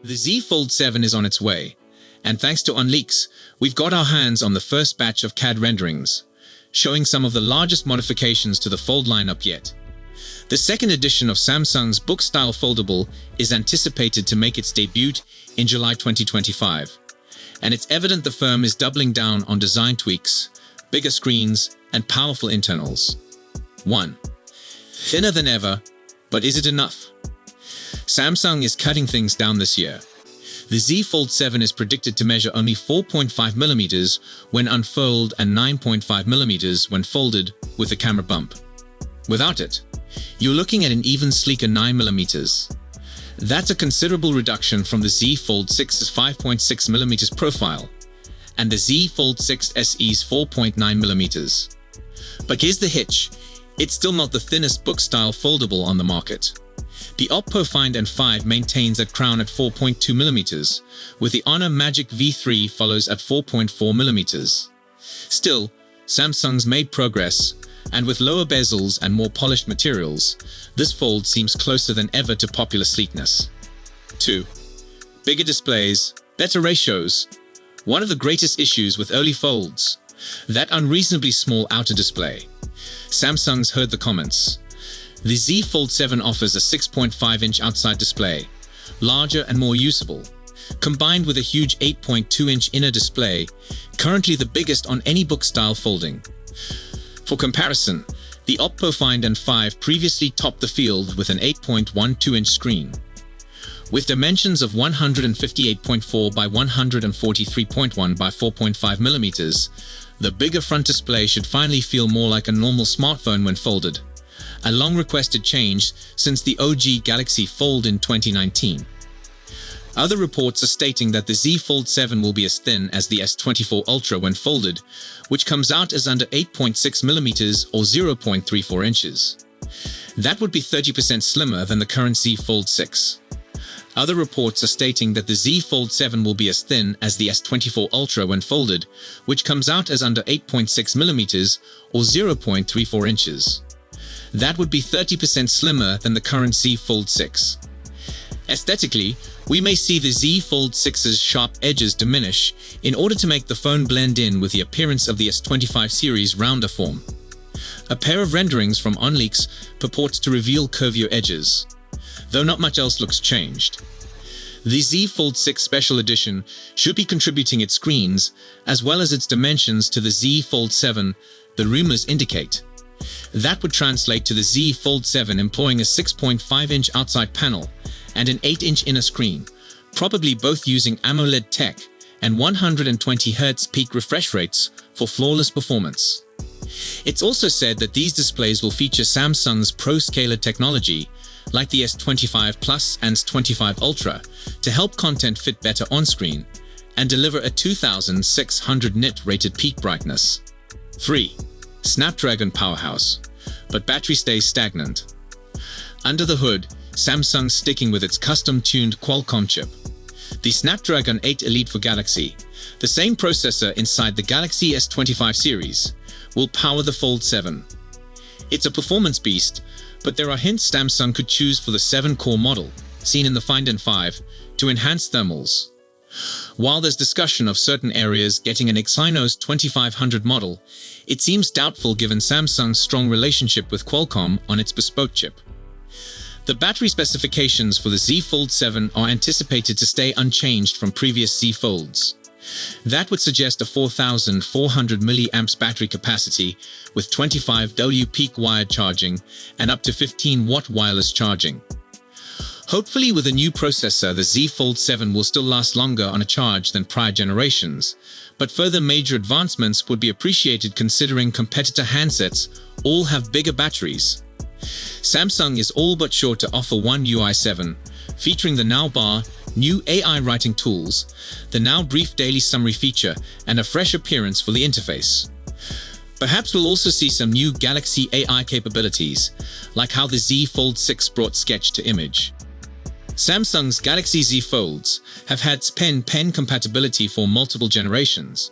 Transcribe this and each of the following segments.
The Z Fold 7 is on its way, and thanks to OnLeaks, we've got our hands on the first batch of CAD renderings, showing some of the largest modifications to the Fold lineup yet. The second edition of Samsung's book-style foldable is anticipated to make its debut in July 2025, and it's evident the firm is doubling down on design tweaks, bigger screens, and powerful internals. 1. Thinner than ever, but is it enough? Samsung is cutting things down this year. The Z Fold 7 is predicted to measure only 4.5mm when unfurled and 9.5mm when folded with a camera bump. Without it, you're looking at an even sleeker 9mm. That's a considerable reduction from the Z Fold 6's 5.6mm profile and the Z Fold 6 SE's 4.9mm. But here's the hitch, it's still not the thinnest book-style foldable on the market. The Oppo Find N5 maintains that crown at 4.2mm, with the Honor Magic V3 follows at 4.4mm. Still, Samsung's made progress, and with lower bezels and more polished materials, this fold seems closer than ever to popular sleekness. 2. Bigger displays, better ratios. One of the greatest issues with early folds, that unreasonably small outer display. Samsung's heard the comments. The Z Fold 7 offers a 6.5-inch outside display, larger and more usable, combined with a huge 8.2-inch inner display, currently the biggest on any book-style folding. For comparison, the Oppo Find N5 previously topped the field with an 8.12-inch screen. With dimensions of 158.4 by 143.1 by 4.5mm, the bigger front display should finally feel more like a normal smartphone when folded. A long-requested change since the OG Galaxy Fold in 2019. Other reports are stating that the Z Fold 7 will be as thin as the S24 Ultra when folded, which comes out as under 8.6mm or 0.34 inches. That would be 30% slimmer than the current Z Fold 6. Other reports are stating that the Z Fold 7 will be as thin as the S24 Ultra when folded, which comes out as under 8.6mm or 0.34 inches. That would be 30% slimmer than the current Z Fold 6. Aesthetically, we may see the Z Fold 6's sharp edges diminish in order to make the phone blend in with the appearance of the S25 series' rounder form. A pair of renderings from OnLeaks purports to reveal curvier edges, though not much else looks changed. The Z Fold 6 Special Edition should be contributing its screens as well as its dimensions to the Z Fold 7, the rumors indicate. That would translate to the Z Fold 7 employing a 6.5-inch outside panel and an 8-inch inner screen, probably both using AMOLED tech and 120Hz peak refresh rates for flawless performance. It's also said that these displays will feature Samsung's ProScaler technology, like the S25 Plus and S25 Ultra, to help content fit better on-screen and deliver a 2600 nit rated peak brightness. 3. Snapdragon powerhouse, but battery stays stagnant. Under the hood, Samsung's sticking with its custom-tuned Qualcomm chip. The Snapdragon 8 Elite for Galaxy, the same processor inside the Galaxy S25 series, will power the Fold 7. It's a performance beast, but there are hints Samsung could choose for the 7-core model, seen in the Find N5, to enhance thermals. While there's discussion of certain areas getting an Exynos 2500 model, it seems doubtful given Samsung's strong relationship with Qualcomm on its bespoke chip. The battery specifications for the Z Fold 7 are anticipated to stay unchanged from previous Z Folds. That would suggest a 4,400 mAh battery capacity with 25W peak wired charging and up to 15W wireless charging. Hopefully with a new processor, the Z Fold 7 will still last longer on a charge than prior generations, but further major advancements would be appreciated considering competitor handsets all have bigger batteries. Samsung is all but sure to offer One UI 7, featuring the Now Bar, new AI writing tools, the Now Brief daily summary feature, and a fresh appearance for the interface. Perhaps we'll also see some new Galaxy AI capabilities, like how the Z Fold 6 brought sketch to image. Samsung's Galaxy Z Folds have had pen-pen compatibility for multiple generations,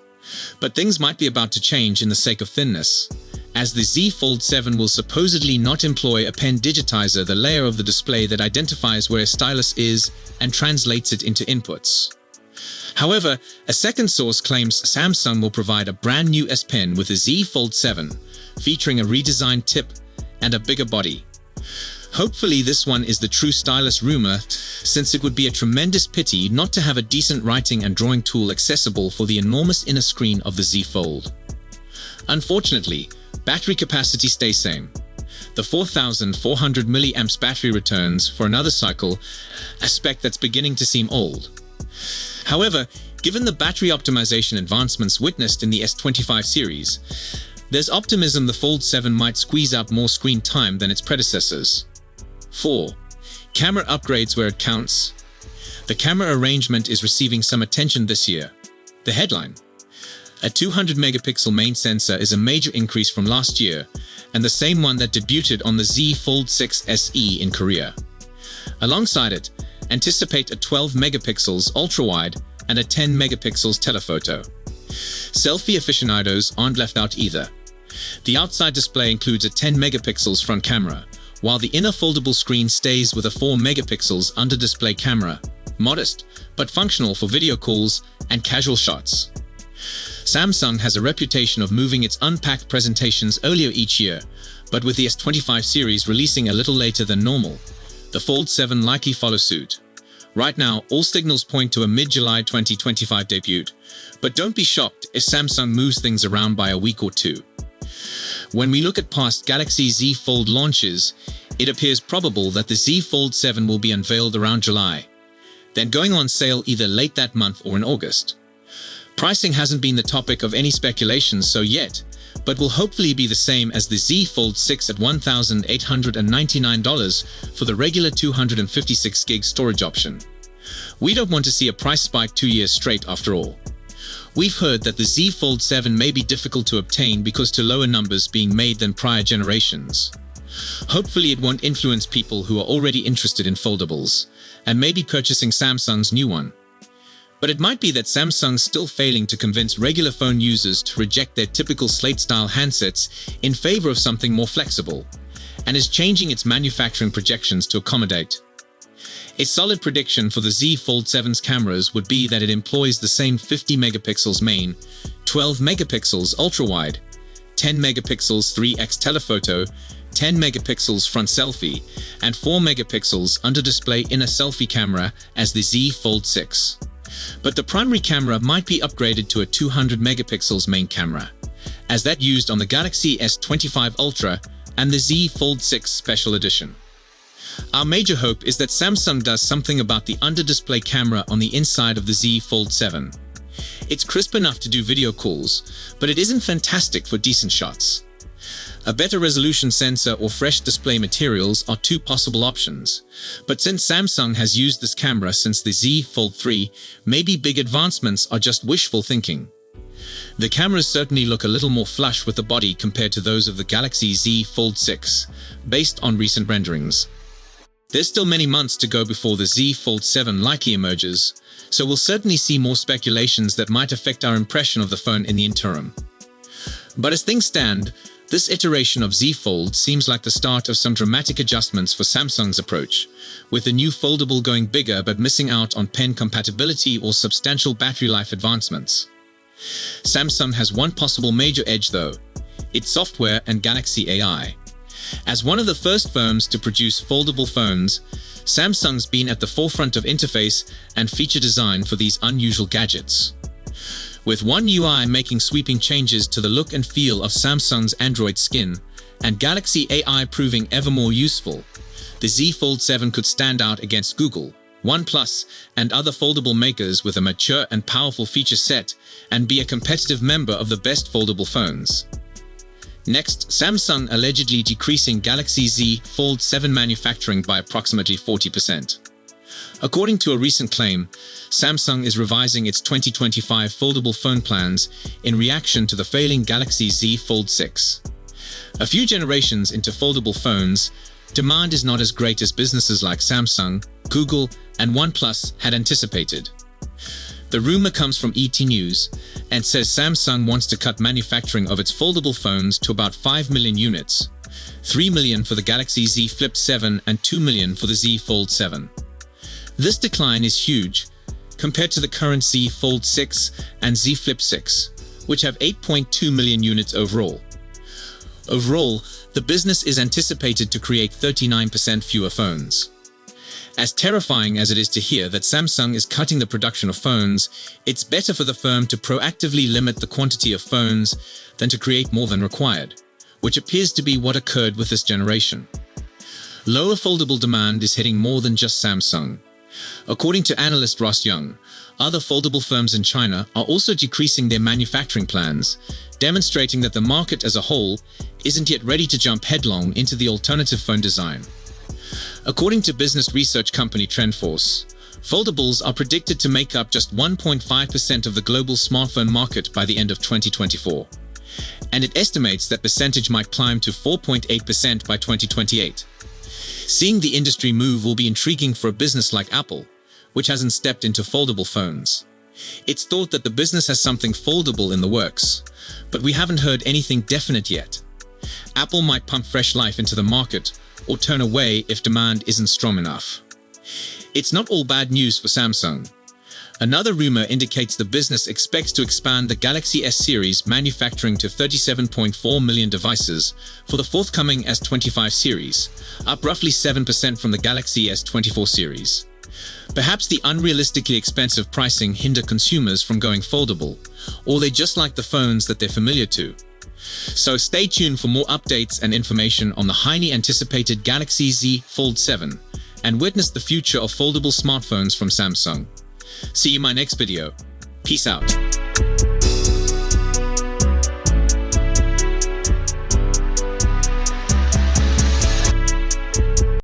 but things might be about to change in the sake of thinness, as the Z Fold 7 will supposedly not employ a pen digitizer, the layer of the display that identifies where a stylus is and translates it into inputs. However, a second source claims Samsung will provide a brand new S Pen with the Z Fold 7, featuring a redesigned tip and a bigger body. Hopefully this one is the true stylus rumor, since it would be a tremendous pity not to have a decent writing and drawing tool accessible for the enormous inner screen of the Z Fold. Unfortunately, battery capacity stays same. The 4,400 mAh battery returns for another cycle, a spec that's beginning to seem old. However, given the battery optimization advancements witnessed in the S25 series, there's optimism the Fold 7 might squeeze out more screen time than its predecessors. 4. Camera upgrades where it counts. The camera arrangement is receiving some attention this year. The headline: a 200 megapixel main sensor is a major increase from last year, and the same one that debuted on the Z Fold 6 SE in Korea. Alongside it, anticipate a 12 megapixels ultra-wide and a 10 megapixels telephoto. Selfie aficionados aren't left out either. The outside display includes a 10 megapixels front camera, while the inner foldable screen stays with a 4 megapixels under-display camera, modest but functional for video calls and casual shots. Samsung has a reputation of moving its unpacked presentations earlier each year, but with the S25 series releasing a little later than normal, the Fold 7 likely follow suit. Right now, all signals point to a mid-July 2025 debut, but don't be shocked if Samsung moves things around by a week or two. When we look at past Galaxy Z Fold launches, it appears probable that the Z Fold 7 will be unveiled around July, then going on sale either late that month or in August. Pricing hasn't been the topic of any speculation so yet, but will hopefully be the same as the Z Fold 6 at $1,899 for the regular 256 gig storage option. We don't want to see a price spike 2 years straight after all. We've heard that the Z Fold 7 may be difficult to obtain because to lower numbers being made than prior generations. Hopefully it won't influence people who are already interested in foldables, and maybe purchasing Samsung's new one. But it might be that Samsung's still failing to convince regular phone users to reject their typical slate-style handsets in favor of something more flexible, and is changing its manufacturing projections to accommodate. A solid prediction for the Z Fold 7's cameras would be that it employs the same 50 megapixels main, 12 megapixels ultra-wide, 10 megapixels 3x telephoto, 10 megapixels front selfie, and 4 megapixels under-display inner selfie camera as the Z Fold 6. But the primary camera might be upgraded to a 200 megapixels main camera, as that used on the Galaxy S25 Ultra and the Z Fold 6 Special Edition. Our major hope is that Samsung does something about the under-display camera on the inside of the Z Fold 7. It's crisp enough to do video calls, but it isn't fantastic for decent shots. A better resolution sensor or fresh display materials are two possible options, but since Samsung has used this camera since the Z Fold 3, maybe big advancements are just wishful thinking. The cameras certainly look a little more flush with the body compared to those of the Galaxy Z Fold 6, based on recent renderings. There's still many months to go before the Z Fold 7 likely emerges, so we'll certainly see more speculations that might affect our impression of the phone in the interim. But as things stand, this iteration of Z Fold seems like the start of some dramatic adjustments for Samsung's approach, with the new foldable going bigger but missing out on pen compatibility or substantial battery life advancements. Samsung has one possible major edge though: its software and Galaxy AI. As one of the first firms to produce foldable phones, Samsung's been at the forefront of interface and feature design for these unusual gadgets. With One UI making sweeping changes to the look and feel of Samsung's Android skin, and Galaxy AI proving ever more useful, the Z Fold 7 could stand out against Google, OnePlus, and other foldable makers with a mature and powerful feature set, and be a competitive member of the best foldable phones. Next, Samsung allegedly decreasing Galaxy Z Fold 7 manufacturing by approximately 40%. According to a recent claim, Samsung is revising its 2025 foldable phone plans in reaction to the failing Galaxy Z Fold 6. A few generations into foldable phones, demand is not as great as businesses like Samsung, Google, and OnePlus had anticipated. The rumor comes from ET News and says Samsung wants to cut manufacturing of its foldable phones to about 5 million units, 3 million for the Galaxy Z Flip 7 and 2 million for the Z Fold 7. This decline is huge compared to the current Z Fold 6 and Z Flip 6, which have 8.2 million units overall. Overall, the business is anticipated to create 39% fewer phones. As terrifying as it is to hear that Samsung is cutting the production of phones, it's better for the firm to proactively limit the quantity of phones than to create more than required, which appears to be what occurred with this generation. Lower foldable demand is hitting more than just Samsung. According to analyst Ross Young, other foldable firms in China are also decreasing their manufacturing plans, demonstrating that the market as a whole isn't yet ready to jump headlong into the alternative phone design. According to business research company TrendForce, foldables are predicted to make up just 1.5% of the global smartphone market by the end of 2024, and it estimates that percentage might climb to 4.8% by 2028. Seeing the industry move will be intriguing for a business like Apple, which hasn't stepped into foldable phones. It's thought that the business has something foldable in the works, but we haven't heard anything definite yet. Apple might pump fresh life into the market or turn away if demand isn't strong enough. It's not all bad news for Samsung. Another rumor indicates the business expects to expand the Galaxy S series manufacturing to 37.4 million devices for the forthcoming S25 series, up roughly 7% from the Galaxy S24 series. Perhaps the unrealistically expensive pricing hinder consumers from going foldable, or they just like the phones that they're familiar to. So stay tuned for more updates and information on the highly anticipated Galaxy Z Fold 7 and witness the future of foldable smartphones from Samsung. See you in my next video. Peace out.